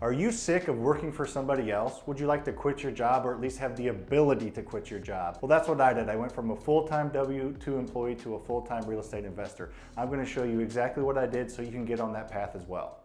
Are you sick of working for somebody else? Would you like to quit your job or at least have the ability to quit your job? Well, that's what I did. I went from a full-time W-2 employee to a full-time real estate investor. I'm going to show you exactly what I did so you can get on that path as well.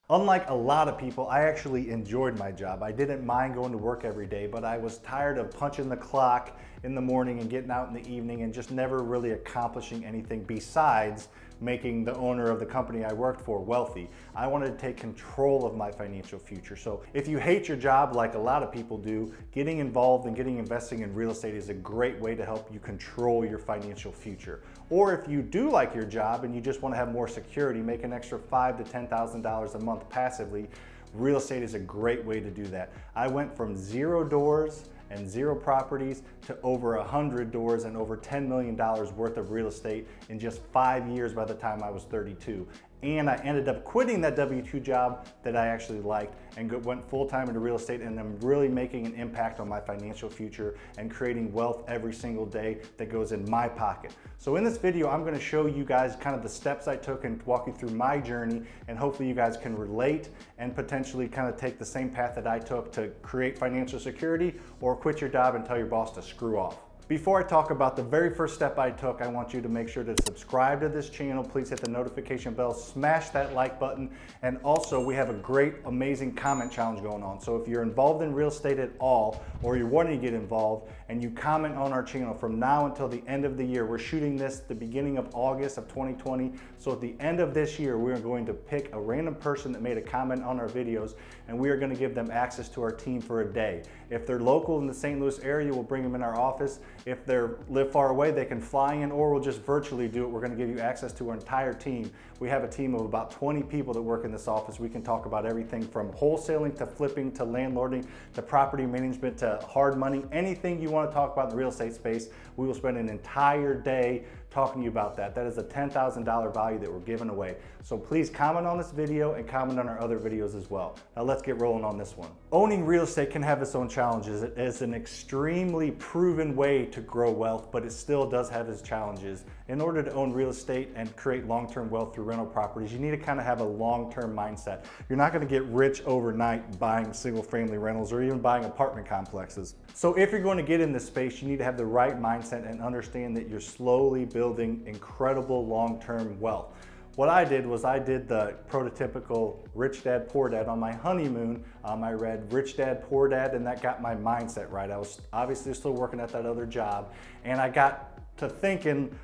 Unlike a lot of people, I actually enjoyed my job. I didn't mind going to work every day, but I was tired of punching the clock in the morning and getting out in the evening and just never really accomplishing anything besides making the owner of the company I worked for wealthy. I wanted to take control of my financial future. So if you hate your job like a lot of people do, getting involved and investing in real estate is a great way to help you control your financial future. Or if you do like your job and you just want to have more security, make an extra $5,000 to $10,000 a month passively, real estate is a great way to do that. I went from 0 doors and 0 properties to over 100 doors and over $10 million worth of real estate in just 5 years by the time I was 32. And I ended up quitting that W-2 job that I actually liked and went full-time into real estate, and I'm really making an impact on my financial future and creating wealth every single day that goes in my pocket. So in this video, I'm going to show you guys kind of the steps I took and walk you through my journey, and hopefully you guys can relate and potentially kind of take the same path that I took to create financial security or quit your job and tell your boss to screw off. Before I talk about the very first step I took, I want you to make sure to subscribe to this channel. Please hit the notification bell, smash that like button, and also we have a great, amazing comment challenge going on. So if you're involved in real estate at all, or you're wanting to get involved, and you comment on our channel from now until the end of the year, we're shooting this the beginning of August of 2020. So at the end of this year, we're going to pick a random person that made a comment on our videos, and we are going to give them access to our team for a day. If they're local in the St. Louis area, we'll bring them in our office. If they live far away, they can fly in, or we'll just virtually do it. We're going to give you access to our entire team. We have a team of about 20 people that work in this office. We can talk about everything from wholesaling to flipping to landlording to property management to hard money. Anything you want to talk about in the real estate space, we will spend an entire day talking to you about that. That is a $10,000 value that we're giving away. So please comment on this video and comment on our other videos as well. Now let's get rolling on this one. Owning real estate can have its own challenges. It is an extremely proven way to grow wealth, but it still does have its challenges. In order to own real estate and create long-term wealth through rental properties, you need to kind of have a long-term mindset. You're not going to get rich overnight buying single-family rentals or even buying apartment complexes. So if you're going to get in this space, you need to have the right mindset and understand that you're slowly building incredible long-term wealth. What I did was I did the prototypical Rich Dad, Poor Dad. On my honeymoon, I read Rich Dad, Poor Dad, and that got my mindset right. I was obviously still working at that other job, and I got to thinking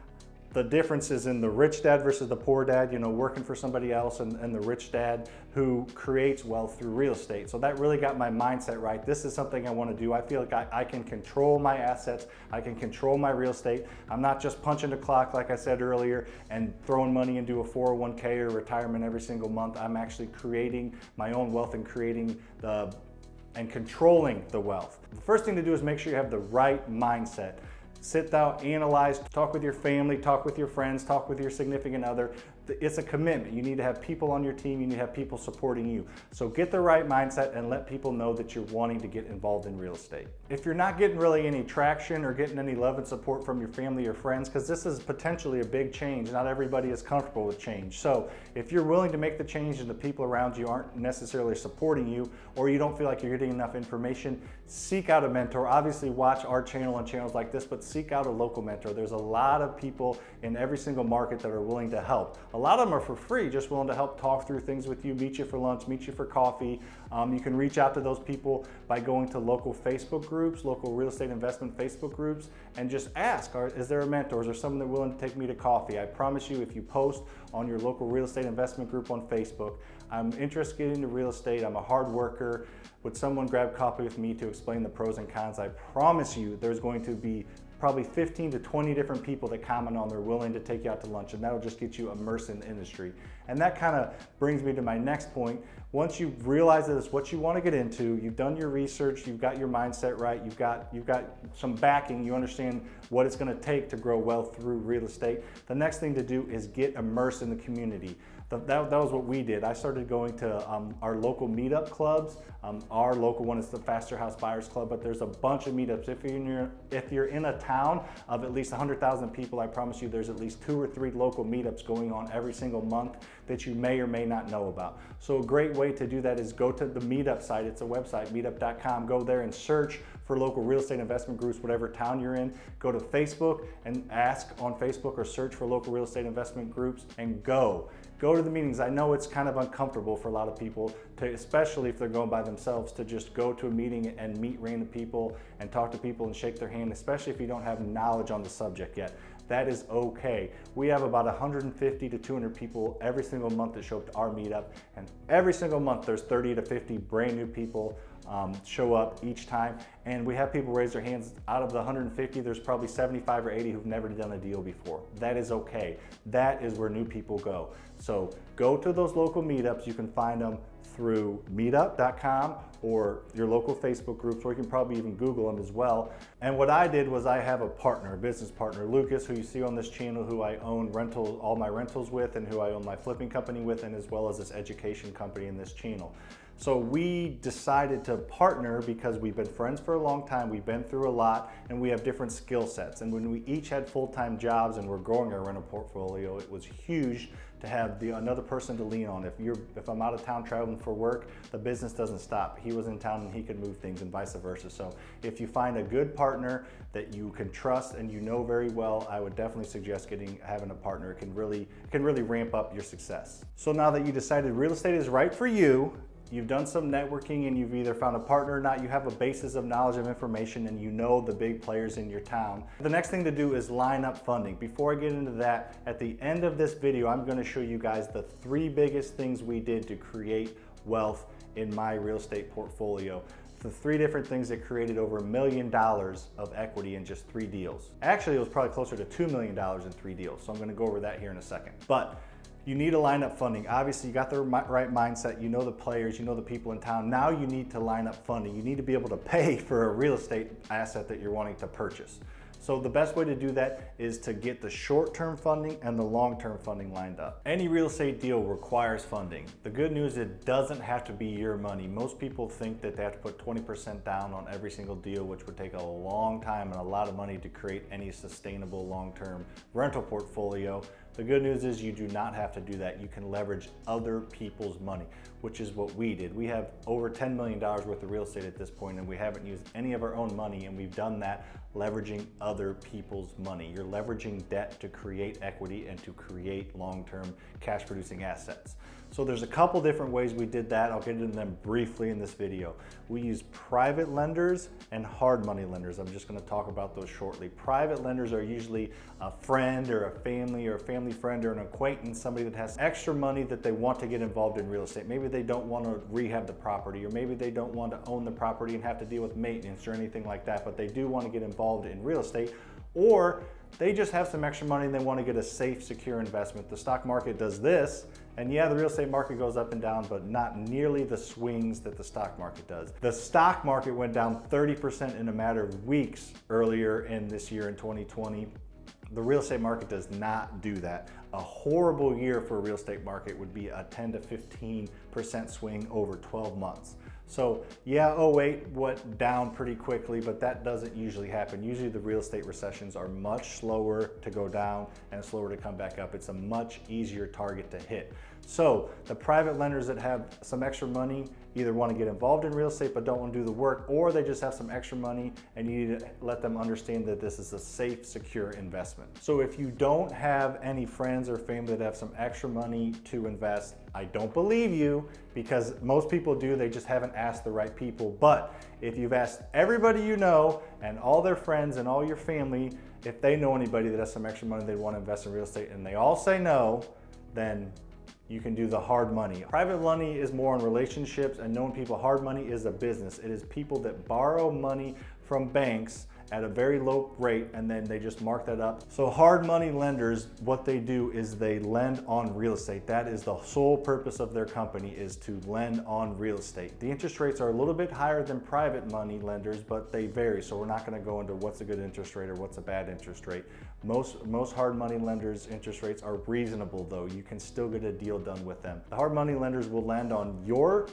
the differences in the rich dad versus the poor dad, you know, working for somebody else, and the rich dad who creates wealth through real estate. So that really got my mindset right. This is something I want to do. I feel like I can control my assets. I can control my real estate. I'm not just punching the clock, like I said earlier, and throwing money into a 401k or retirement every single month. I'm actually creating my own wealth and controlling the wealth. The first thing to do is make sure you have the right mindset. Sit down, analyze, talk with your family, talk with your friends, talk with your significant other. It's a commitment. You need to have people on your team. You need to have people supporting you. So get the right mindset and let people know that you're wanting to get involved in real estate. If you're not getting really any traction or getting any love and support from your family or friends, because this is potentially a big change, not everybody is comfortable with change. So if you're willing to make the change and the people around you aren't necessarily supporting you, or you don't feel like you're getting enough information, seek out a mentor. Obviously watch our channel and channels like this, but seek out a local mentor. There's a lot of people in every single market that are willing to help. A lot of them are for free, just willing to help talk through things with you, meet you for lunch, meet you for coffee. You can reach out to those people by going to local Facebook groups, local real estate investment Facebook groups, and just ask, is there a mentor? Is there someone that's willing to take me to coffee? I promise you, if you post on your local real estate investment group on Facebook, I'm interested in real estate, I'm a hard worker, would someone grab coffee with me to explain the pros and cons? I promise you there's going to be probably 15 to 20 different people that comment on they're willing to take you out to lunch, and that'll just get you immersed in the industry. And that kind of brings me to my next point. Once you realize that it's what you want to get into, you've done your research, you've got your mindset right, you've got some backing, you understand what it's going to take to grow wealth through real estate. The next thing to do is get immersed in the community. That was what we did. I started going to our local meetup clubs. Our local one is the Faster House Buyers Club, but there's a bunch of meetups. If you're in a town of at least 100,000 people, I promise you there's at least 2 or 3 local meetups going on every single month that you may or may not know about. So a great way to do that is go to the meetup site. It's a website, meetup.com. Go there and search for local real estate investment groups, whatever town you're in. Go to Facebook and ask on Facebook or search for local real estate investment groups and go to the meetings. I know it's kind of uncomfortable for a lot of people, especially if they're going by themselves, to just go to a meeting and meet random people and talk to people and shake their hand, especially if you don't have knowledge on the subject yet. That is okay. We have about 150 to 200 people every single month that show up to our meetup, and every single month there's 30 to 50 brand new people show up each time, and we have people raise their hands. Out of the 150, there's probably 75 or 80 who've never done a deal before. That is okay. That is where new people go. So go to those local meetups. You can find them through meetup.com or your local Facebook groups, or you can probably even Google them as well. And what I did was I have a partner, a business partner, Lucas, who you see on this channel, who I own all my rentals with, and who I own my flipping company with, and as well as this education company in this channel. So we decided to partner because we've been friends for a long time, we've been through a lot, and we have different skill sets. And when we each had full-time jobs and we're growing our rental portfolio, it was huge to have another person to lean on. If I'm out of town traveling for work, the business doesn't stop. He was in town and he could move things, and vice versa. So if you find a good partner that you can trust and you know very well, I would definitely suggest having a partner. It can really ramp up your success. So now that you decided real estate is right for you, you've done some networking and you've either found a partner or not, you have a basis of knowledge of information and you know the big players in your town. The next thing to do is line up funding. Before I get into that, at the end of this video, I'm gonna show you guys the 3 biggest things we did to create wealth in my real estate portfolio. The 3 different things that created over $1 million of equity in just 3 deals. Actually, it was probably closer to $2 million in 3 deals. So I'm gonna go over that here in a second. But you need to line up funding. Obviously, you got the right mindset, you know the players, you know the people in town. Now you need to line up funding. You need to be able to pay for a real estate asset that you're wanting to purchase. So the best way to do that is to get the short-term funding and the long-term funding lined up. Any real estate deal requires funding. The good news, it doesn't have to be your money. Most people think that they have to put 20% down on every single deal, which would take a long time and a lot of money to create any sustainable long-term rental portfolio. The good news is you do not have to do that. You can leverage other people's money, which is what we did. We have over $10 million worth of real estate at this point, and we haven't used any of our own money, and we've done that leveraging other people's money. You're leveraging debt to create equity and to create long-term cash producing assets. So there's a couple different ways we did that. I'll get into them briefly in this video. We use private lenders and hard money lenders. I'm just gonna talk about those shortly. Private lenders are usually a friend or a family friend or an acquaintance, somebody that has extra money that they want to get involved in real estate. Maybe they don't want to rehab the property, or maybe they don't want to own the property and have to deal with maintenance or anything like that, but they do want to get involved in real estate, or they just have some extra money and they want to get a safe, secure investment. The stock market does this, and yeah, the real estate market goes up and down, but not nearly the swings that the stock market does. The stock market went down 30% in a matter of weeks earlier in this year in 2020. The real estate market does not do that. A horrible year for a real estate market would be a 10 to 15% swing over 12 months. So yeah, 08 went down pretty quickly, but that doesn't usually happen. Usually the real estate recessions are much slower to go down and slower to come back up. It's a much easier target to hit. So the private lenders that have some extra money either want to get involved in real estate but don't want to do the work, or they just have some extra money and you need to let them understand that this is a safe, secure investment. So if you don't have any friends or family that have some extra money to invest, I don't believe you, because most people do, they just haven't asked the right people. But if you've asked everybody you know and all their friends and all your family, if they know anybody that has some extra money they want to invest in real estate and they all say no, then you can do the hard money. Private money is more on relationships and knowing people. Hard money is a business. It is people that borrow money from banks at a very low rate, and then they just mark that up. So hard money lenders, what they do is they lend on real estate. That is the sole purpose of their company, is to lend on real estate. The interest rates are a little bit higher than private money lenders, but they vary. So we're not going to go into what's a good interest rate or what's a bad interest rate. Most hard money lenders' interest rates are reasonable, though. You can still get a deal done with them. The hard money lenders will lend on your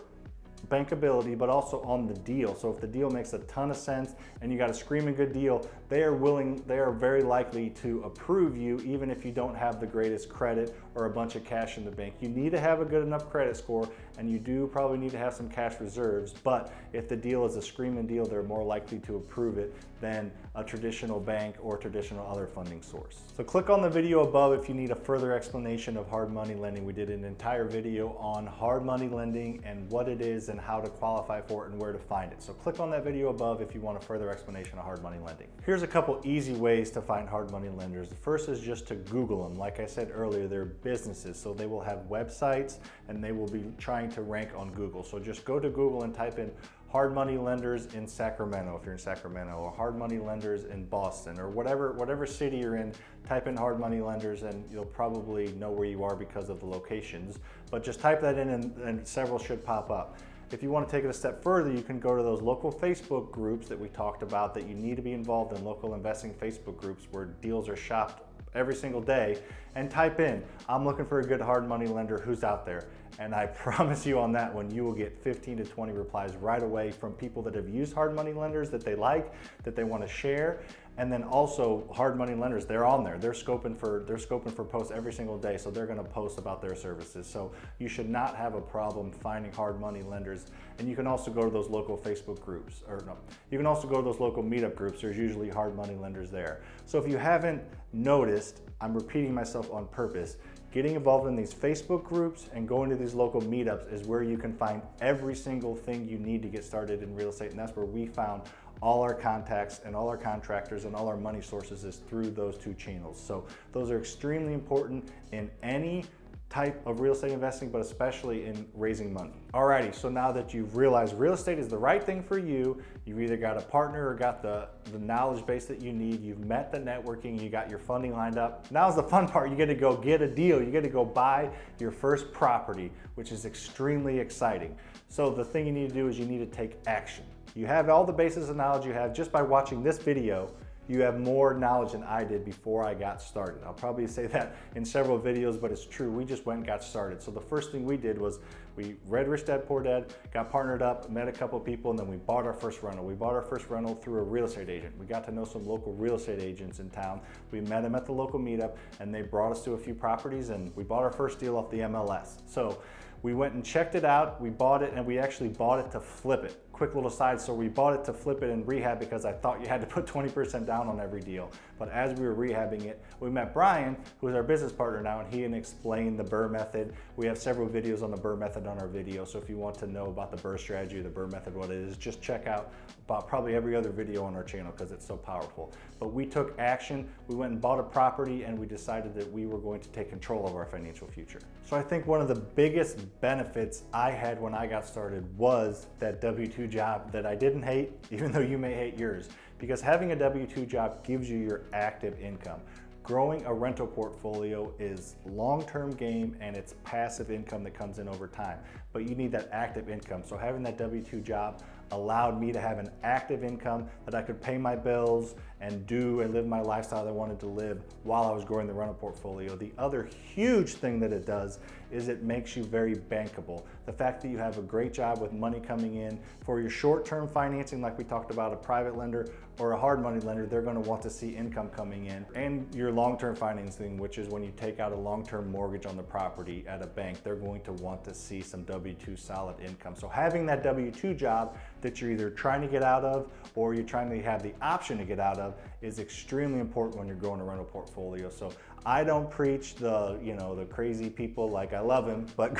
bankability, but also on the deal. So if the deal makes a ton of sense and you got a screaming good deal, they are very likely to approve you even if you don't have the greatest credit or a bunch of cash in the bank. You need to have a good enough credit score, and you do probably need to have some cash reserves, but if the deal is a screaming deal, they're more likely to approve it than a traditional bank or traditional other funding source. So click on the video above if you need a further explanation of hard money lending. We did an entire video on hard money lending and what it is and how to qualify for it and where to find it. So click on that video above if you want a further explanation of hard money lending. Here's a couple easy ways to find hard money lenders. The first is just to Google them. Like I said earlier, they're businesses, so they will have websites and they will be trying to rank on Google. So just go to Google and type in hard money lenders in Sacramento, if you're in Sacramento, or hard money lenders in Boston, or whatever city you're in. Type in hard money lenders and you'll probably know where you are because of the locations, but just type that in and several should pop up. If you want to take it a step further, you can go to those local Facebook groups that we talked about, that you need to be involved in, local investing Facebook groups where deals are shopped every single day, and type in, I'm looking for a good hard money lender, who's out there? And I promise you on that one, you will get 15 to 20 replies right away from people that have used hard money lenders that they like, that they want to share. And then also hard money lenders, they're on there. They're scoping for posts every single day, so they're going to post about their services. So you should not have a problem finding hard money lenders. And you can also go to those local Facebook groups, or no, you can also go to those local meetup groups. There's usually hard money lenders there. So if you haven't noticed, I'm repeating myself on purpose, getting involved in these Facebook groups and going to these local meetups is where you can find every single thing you need to get started in real estate. And that's where we found all our contacts and all our contractors and all our money sources, is through those two channels. So those are extremely important in any type of real estate investing, but especially in raising money. Alrighty, so now that you've realized real estate is the right thing for you, you've either got a partner or got the knowledge base that you need, you've met the networking, you got your funding lined up. Now's the fun part. You get to go get a deal. You get to go buy your first property, which is extremely exciting. So the thing you need to do is you need to take action. You have all the basis of knowledge you have just by watching this video. You have more knowledge than I did before I got started. I'll probably say that in several videos, but it's true. We just went and got started. So the first thing we did was we read Rich Dad Poor Dad, got partnered up, met a couple people, and then we bought our first rental. We bought our first rental through a real estate agent. We got to know some local real estate agents in town. We met them at the local meetup, and they brought us to a few properties, and we bought our first deal off the MLS. So we went and checked it out, we bought it, and we actually bought it to flip it. Quick little side, so we bought it to flip it in rehab because I thought you had to put 20% down on every deal. But as we were rehabbing it, we met Brian, who is our business partner now, and he explained the BRRRR method. We have several videos on the BRRRR method on our video, so if you want to know about the BRRRR strategy, the BRRRR method, what it is, just check out about probably every other video on our channel because it's so powerful. But we took action, we went and bought a property, and we decided that we were going to take control of our financial future. So I think one of the biggest benefits I had when I got started was that W-2 job that I didn't hate, even though you may hate yours, because having a W-2 job gives you your active income. Growing a rental portfolio is long-term game, and it's passive income that comes in over time, but you need that active income. So having that W-2 job allowed me to have an active income that I could pay my bills and live my lifestyle that I wanted to live while I was growing the rental portfolio. The other huge thing that it does is it makes you very bankable. The fact that you have a great job with money coming in for your short-term financing, like we talked about, a private lender or a hard money lender, they're going to want to see income coming in. And your long-term financing, which is when you take out a long-term mortgage on the property at a bank, they're going to want to see some W-2 solid income. So having that W-2 job that you're either trying to get out of or you're trying to have the option to get out of is extremely important when you're growing a rental portfolio. So I don't preach the crazy people, like I love him, but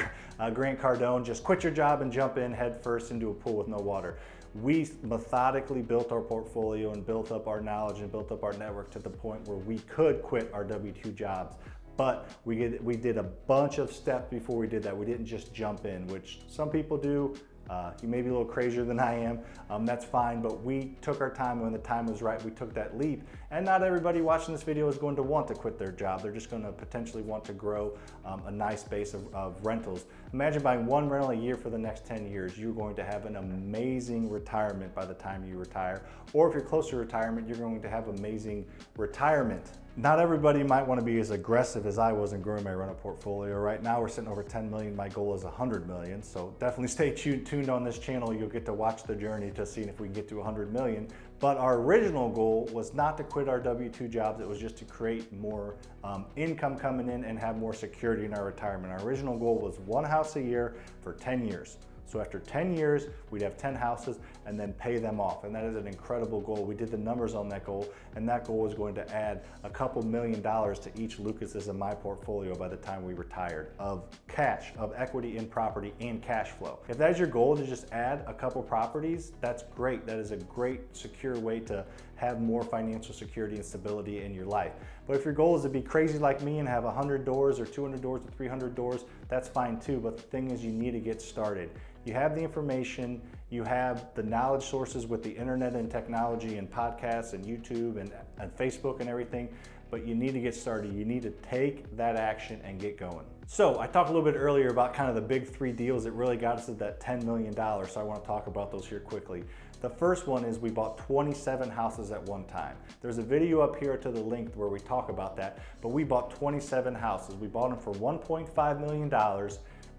Grant Cardone, just quit your job and jump in head first into a pool with no water. We methodically built our portfolio and built up our knowledge and built up our network to the point where we could quit our W-2 jobs. But we did a bunch of steps before we did that. We didn't just jump in, which some people do. You may be a little crazier than I am, that's fine, but we took our time, and when the time was right, we took that leap. And not everybody watching this video is going to want to quit their job. They're just going to potentially want to grow a nice base of rentals. Imagine buying one rental a year for the next 10 years. You're going to have an amazing retirement by the time you retire. Or if you're close to retirement, you're going to have amazing retirement. Not everybody might want to be as aggressive as I was in growing my rental portfolio. Right now we're sitting over 10 million. My goal is 100 million. So definitely stay tuned on this channel. You'll get to watch the journey to see if we can get to 100 million. But our original goal was not to quit our W-2 jobs. It was just to create more income coming in and have more security in our retirement. Our original goal was one house a year for 10 years. So after 10 years, we'd have 10 houses and then pay them off. And that is an incredible goal. We did the numbers on that goal, and that goal was going to add a couple $1 million to each Lucas's in my portfolio by the time we retired of cash, of equity in property and cash flow. If that's your goal, to just add a couple properties, that's great. That is a great, secure way to have more financial security and stability in your life. But if your goal is to be crazy like me and have 100 doors or 200 doors or 300 doors, that's fine too. But the thing is, you need to get started. You have the information, you have the knowledge sources with the internet and technology and podcasts and YouTube and Facebook and everything, but you need to get started. You need to take that action and get going. So I talked a little bit earlier about kind of the big 3 deals that really got us to that $10 million. So I want to talk about those here quickly. The first one is we bought 27 houses at one time. There's a video up here to the link where we talk about that, but we bought 27 houses. We bought them for $1.5 million,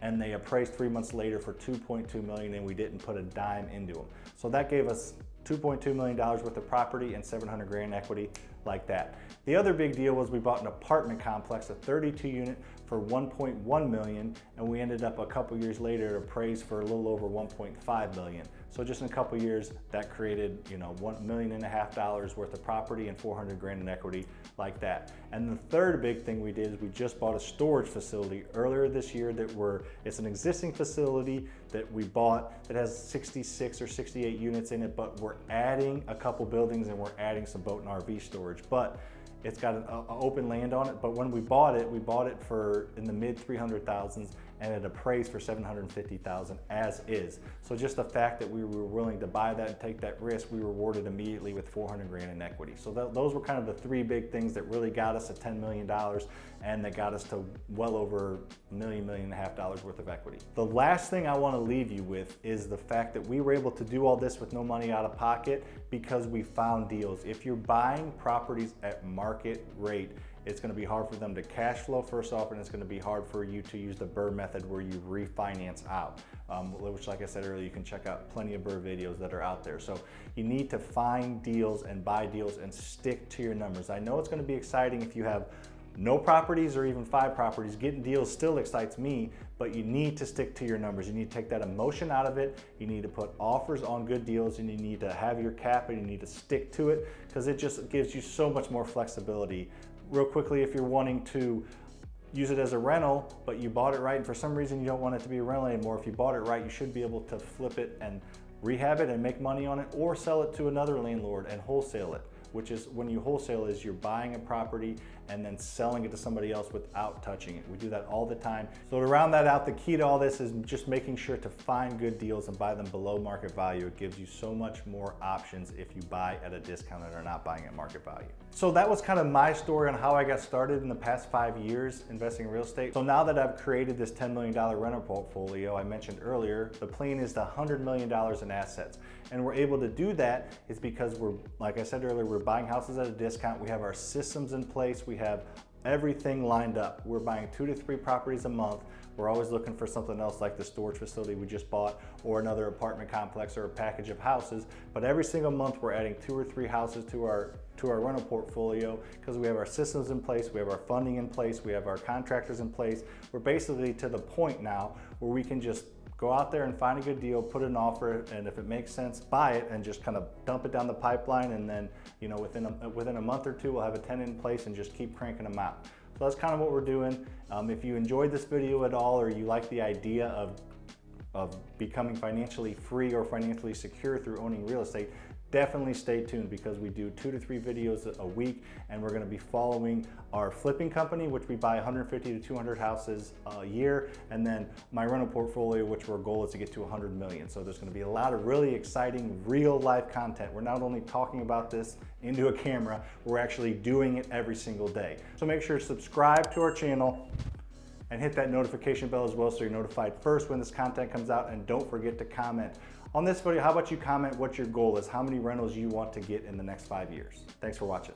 and they appraised 3 months later for $2.2 million, and we didn't put a dime into them. So that gave us $2.2 million worth of property and 700 grand equity like that. The other big deal was we bought an apartment complex, a 32 unit for $1.1 million, and we ended up a couple years later appraised for a little over $1.5 million. So just in a couple years, that created, $1.5 million worth of property and 400 grand in equity like that. And the third big thing we did is we just bought a storage facility earlier this year it's an existing facility that we bought that has 66 or 68 units in it, but we're adding a couple buildings and we're adding some boat and RV storage. But it's got an open land on it, but when we bought it for in the mid 300,000s, and it appraised for 750,000 as is. So just the fact that we were willing to buy that and take that risk, we rewarded immediately with 400 grand in equity. So those were kind of the 3 big things that really got us to $10 million, and that got us to well over $1.5 million worth of equity. The last thing I want to leave you with is the fact that we were able to do all this with no money out of pocket because we found deals. If you're buying properties at market rate, it's going to be hard for them to cash flow first off, and it's going to be hard for you to use the BRRRR method where you refinance out, which, like I said earlier, you can check out plenty of BRRRR videos that are out there. So you need to find deals and buy deals and stick to your numbers. I know it's going to be exciting if you have no properties or even 5 properties. Getting deals still excites me, but you need to stick to your numbers. You need to take that emotion out of it. You need to put offers on good deals, and you need to have your cap, and you need to stick to it because it just gives you so much more flexibility. Real quickly, if you're wanting to use it as a rental, but you bought it right, and for some reason you don't want it to be a rental anymore, if you bought it right, you should be able to flip it and rehab it and make money on it, or sell it to another landlord and wholesale it, which is when you wholesale is you're buying a property and then selling it to somebody else without touching it. We do that all the time. So to round that out, the key to all this is just making sure to find good deals and buy them below market value. It gives you so much more options if you buy at a discount and are not buying at market value. So that was kind of my story on how I got started in the past 5 years investing in real estate. So now that I've created this $10 million rental portfolio I mentioned earlier, the plan is to $100 million in assets. And we're able to do that is because like I said earlier, we're buying houses at a discount. We have our systems in place. We have everything lined up. We're buying 2 to 3 properties a month. We're always looking for something else like the storage facility we just bought, or another apartment complex, or a package of houses. But every single month we're adding 2 or 3 houses to our rental portfolio because we have our systems in place, we have our funding in place, we have our contractors in place. We're basically to the point now where we can just go out there and find a good deal, put an offer, and if it makes sense, buy it and just kind of dump it down the pipeline, and then within a month or 2 we'll have a tenant in place and just keep cranking them out. So that's kind of what we're doing. If you enjoyed this video at all, or you like the idea of becoming financially free or financially secure through owning real estate, definitely stay tuned because we do 2 to 3 videos a week, and we're going to be following our flipping company, which we buy 150 to 200 houses a year, and then my rental portfolio, which our goal is to get to 100 million. So there's going to be a lot of really exciting real life content. We're not only talking about this into a camera, we're actually doing it every single day. So make sure to subscribe to our channel and hit that notification bell as well so you're notified first when this content comes out, and don't forget to comment. On this video, how about you comment what your goal is, how many rentals you want to get in the next 5 years. Thanks for watching.